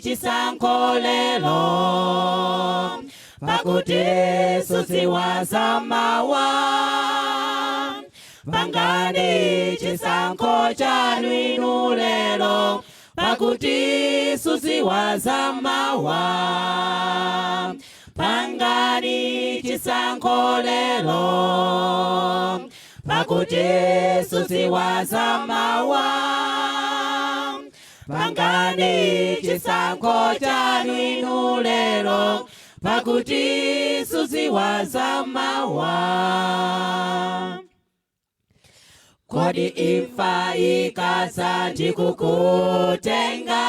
chisankho lelo pakuti sudziwa zamawa. Pangani chisankho chanu inu lelo pakuti sudziwa zamawa. Pangani chisankho lelo pakuti sudziwa zamawa. Pangani chisankho chanu inu lelo pakuti sudziwa zamawa. Kodi imfa ikaza ndikukutenga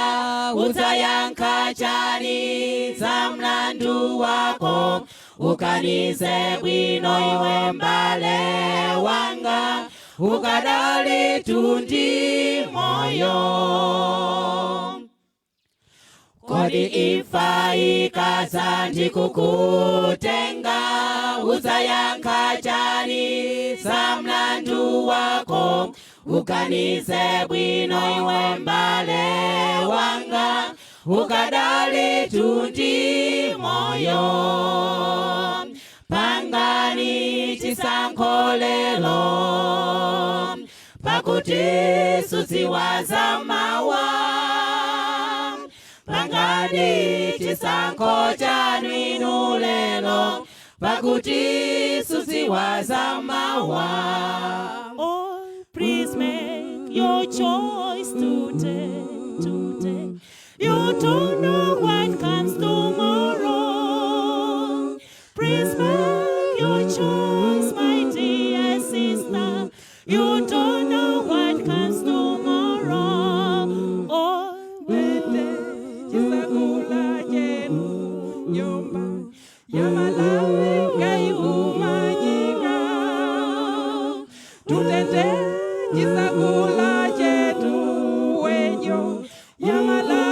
udzayankha chani za mlandu wako. Ukanize bwino iwe mbale wanga ukadali tundi moyo. Kodi imfa ikaza ndikukutenga udzayankha chani za mlandu wako. Ukanize bwino iwe mbale wanga ukadali tundi moyo. Pangani chisankho lelo pakuti sudziwa zamawa. Pangani chisankho chanu inu lelo pakuti sudziwa zamawa. Oh, please make your choice today. You don't know what comes tomorrow. Please make your choice, my dear sister. You don't know what comes tomorrow. Oh, Chisakula chetu nyumba ya Malawi ngaiumanyika. Tutete chisakula chetu wenyo ya Malawi.